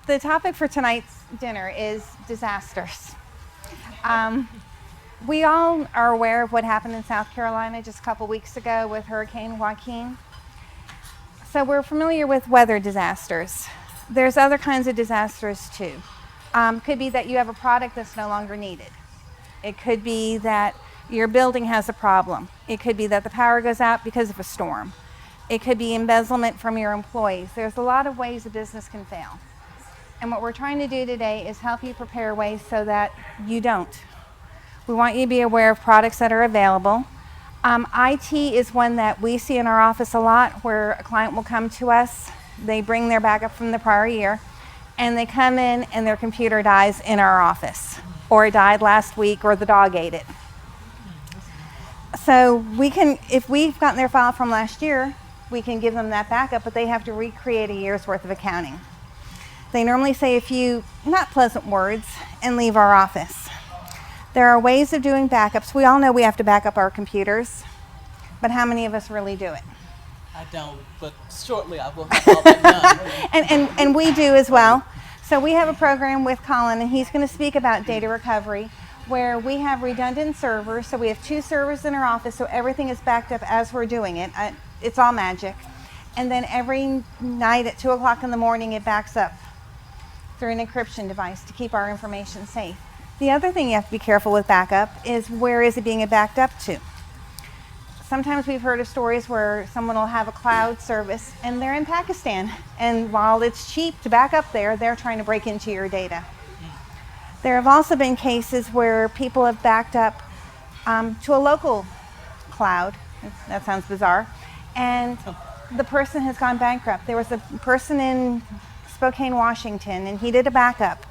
The topic for tonight's dinner is disasters. We all are aware of what happened in South Carolina just a couple weeks ago with Hurricane Joaquin. So we're familiar with weather disasters. There's other kinds of disasters too. Could be that you have a product that's no longer needed. It could be that your building has a problem. It could be that the power goes out because of a storm. It could be embezzlement from your employees. There's a lot of ways a business can fail. And what we're trying to do today is help you prepare ways so that you don't. We want you to be aware of products that are available. IT is one that we see in our office a lot, where a client will come to us, they bring their backup from the prior year, and they come in and their computer dies in our office, or it died last week, or the dog ate it. So we can, if we've gotten their file from last year, we can give them that backup, but they have to recreate a year's worth of accounting. They normally say a few not pleasant words and leave our office. There are ways of doing backups. We all know we have to back up our computers, but how many of us really do it? I don't, but shortly I will have all that done. and we do as well. So we have a program with Colin, and he's going to speak about data recovery, where we have redundant servers. So we have 2 servers in our office, so everything is backed up as we're doing it. It's all magic. And then every night at 2 o'clock in the morning, it backs up through an encryption device to keep our information safe. The other thing you have to be careful with backup is, where is it being backed up to? Sometimes we've heard of stories where someone will have a cloud service and they're in Pakistan, and while it's cheap to back up there, they're trying to break into your data. There have also been cases where people have backed up to a local cloud. That sounds bizarre. And the person has gone bankrupt. There was a person in Spokane, Washington, and he did a backup.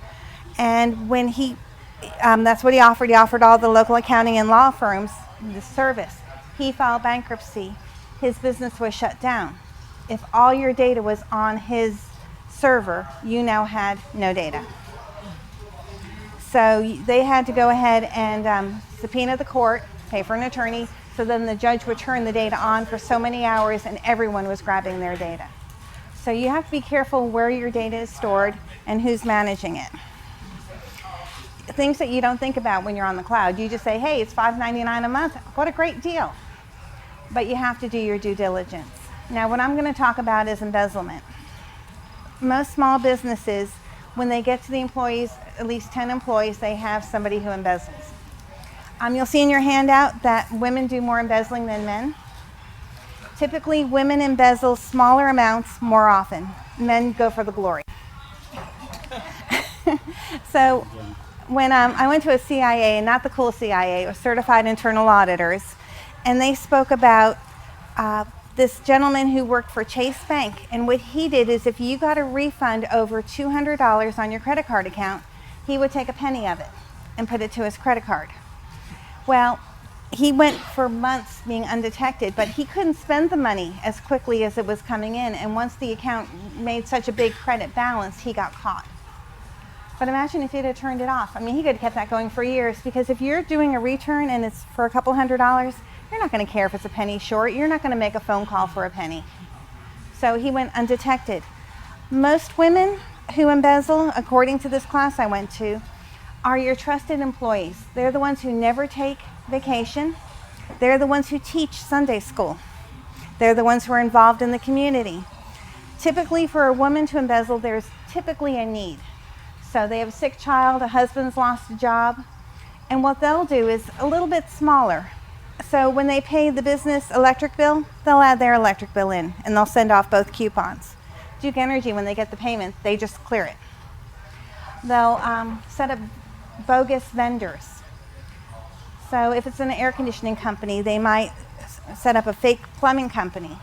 And when that's what he offered. He offered all the local accounting and law firms the service. He filed bankruptcy. His business was shut down. If all your data was on his server, you now had no data. So they had to go ahead and subpoena the court, pay for an attorney, so then the judge would turn the data on for so many hours and everyone was grabbing their data. So you have to be careful where your data is stored and who's managing it. Things that you don't think about when you're on the cloud. You just say, hey, it's $5.99 a month. What a great deal. But you have to do your due diligence. Now, what I'm going to talk about is embezzlement. Most small businesses, when they get to the employees, at least 10 employees, they have somebody who embezzles. You'll see in your handout that women do more embezzling than men. Typically, women embezzle smaller amounts more often. Men go for the glory. So when I went to a CIA, not the cool CIA, it was certified internal auditors, and they spoke about this gentleman who worked for Chase Bank, and what he did is, if you got a refund over $200 on your credit card account, he would take a penny of it and put it to his credit card. Well, he went for months being undetected, but he couldn't spend the money as quickly as it was coming in, and once the account made such a big credit balance, he got caught. But imagine if he'd have turned it off. I mean, he could have kept that going for years, because if you're doing a return and it's for a couple $100s, you're not going to care if it's a penny short. You're not going to make a phone call for a penny. So he went undetected. Most women who embezzle, according to this class I went to, are your trusted employees. They're the ones who never take vacation. They're the ones who teach Sunday school. They're the ones who are involved in the community. Typically, for a woman to embezzle, there's typically a need. So they have a sick child, a husband's lost a job, and what they'll do is a little bit smaller. So when they pay the business electric bill, they'll add their electric bill in, and they'll send off both coupons. Duke Energy, when they get the payment, they just clear it. They'll set up bogus vendors. So if it's an air conditioning company, they might set up a fake plumbing company,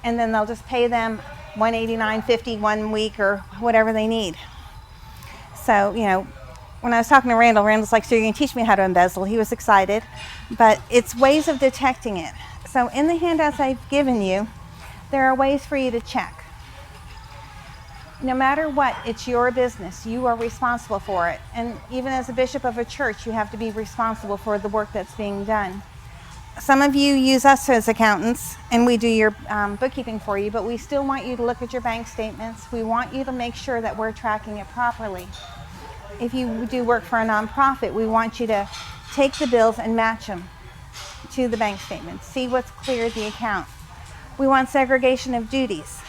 and then they'll just pay them $189.50 1 week or whatever they need. So, when I was talking to Randall's like, so you're going to teach me how to embezzle? He was excited, but it's ways of detecting it. So in the handouts I've given you, there are ways for you to check. No matter what, it's your business. You are responsible for it. And even as a bishop of a church, you have to be responsible for the work that's being done. Some of you use us as accountants, and we do your bookkeeping for you, but we still want you to look at your bank statements. We want you to make sure that we're tracking it properly. If you do work for a nonprofit, we want you to take the bills and match them to the bank statements. See what's cleared the account. We want segregation of duties.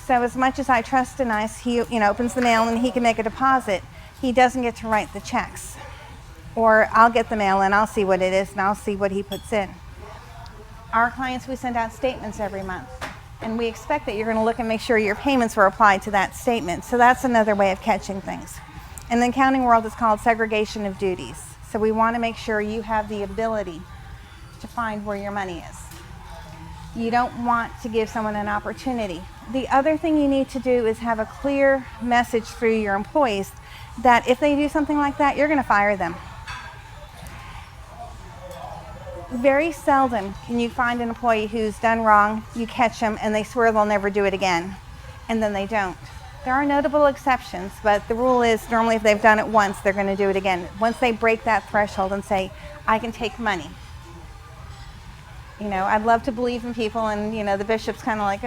So as much as I trust Dennis, he opens the mail and he can make a deposit, he doesn't get to write the checks. Or I'll get the mail and I'll see what it is and I'll see what he puts in. Our clients, we send out statements every month, and we expect that you're going to look and make sure your payments were applied to that statement. So that's another way of catching things. In the accounting world, it's called segregation of duties. So we want to make sure you have the ability to find where your money is. You don't want to give someone an opportunity. The other thing you need to do is have a clear message through your employees that if they do something like that, you're going to fire them. Very seldom can you find an employee who's done wrong, you catch them, and they swear they'll never do it again, and then they don't. There are notable exceptions, but the rule is normally if they've done it once, they're going to do it again. Once they break that threshold and say, I can take money. I'd love to believe in people, and the bishop's kind of like,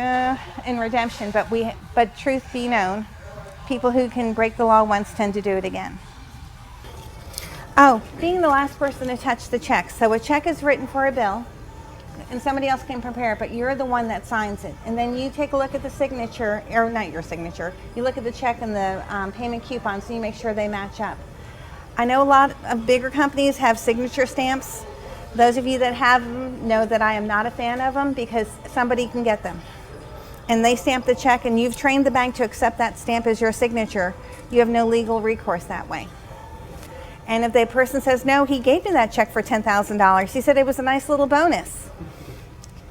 in redemption, but truth be known, people who can break the law once tend to do it again. Oh, being the last person to touch the check. So a check is written for a bill, and somebody else can prepare it, but you're the one that signs it. And then you take a look at the signature, or not your signature, you look at the check and the payment coupon so you make sure they match up. I know a lot of bigger companies have signature stamps. Those of you that have them know that I am not a fan of them because somebody can get them. And they stamp the check and you've trained the bank to accept that stamp as your signature. You have no legal recourse that way. And if the person says, no, he gave me that check for $10,000. He said it was a nice little bonus.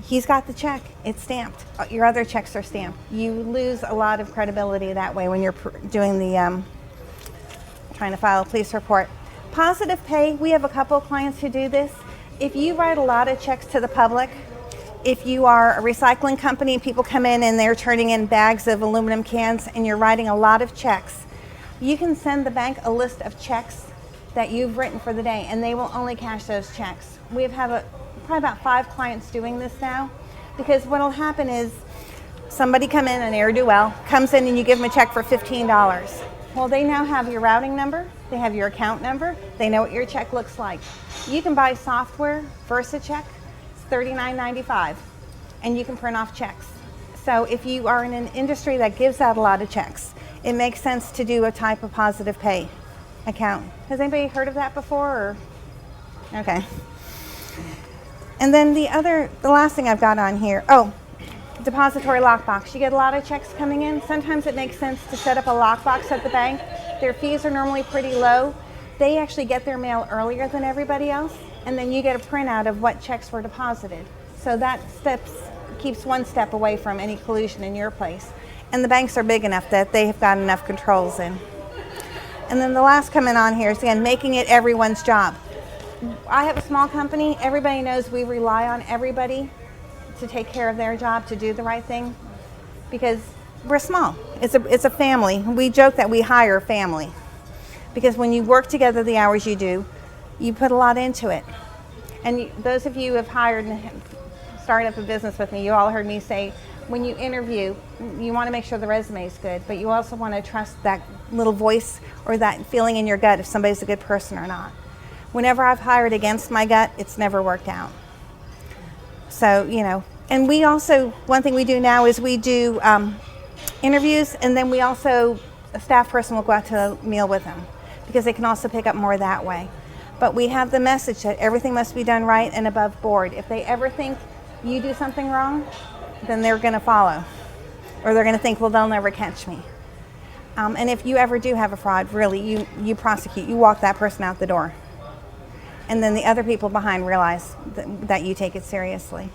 He's got the check. It's stamped. Your other checks are stamped. You lose a lot of credibility that way when you're doing the, trying to file a police report. Positive pay, we have a couple of clients who do this. If you write a lot of checks to the public, if you are a recycling company, people come in and they're turning in bags of aluminum cans and you're writing a lot of checks, you can send the bank a list of checks that you've written for the day, and they will only cash those checks. We've had probably about 5 clients doing this now, because what will happen is somebody come in, an ne'er-do-well, comes in and you give them a check for $15. Well, they now have your routing number, they have your account number, they know what your check looks like. You can buy software, VersaCheck, it's $39.95, and you can print off checks. So if you are in an industry that gives out a lot of checks, it makes sense to do a type of positive pay account. Has anybody heard of that before? Or? Okay. And then the last thing I've got on here, depository lockbox. You get a lot of checks coming in. Sometimes it makes sense to set up a lockbox at the bank. Their fees are normally pretty low. They actually get their mail earlier than everybody else, and then you get a printout of what checks were deposited. So that keeps one step away from any collusion in your place. And the banks are big enough that they have got enough controls in. And then the last comment on here is, again, making it everyone's job. I have a small company. Everybody knows we rely on everybody to take care of their job, to do the right thing, because we're small. It's a family. We joke that we hire family, because when you work together the hours you do, you put a lot into it. And those of you who have hired and started up a business with me, you all heard me say, when you interview, you want to make sure the resume is good, but you also want to trust that little voice or that feeling in your gut if somebody's a good person or not. Whenever I've hired against my gut, it's never worked out. So, and we also, one thing we do now is we do interviews, and then a staff person will go out to a meal with them, because they can also pick up more that way. But we have the message that everything must be done right and above board. If they ever think you do something wrong, then they're going to follow, or they're going to think, well, they'll never catch me. And if you ever do have a fraud, really, you prosecute, you walk that person out the door. And then the other people behind realize that you take it seriously.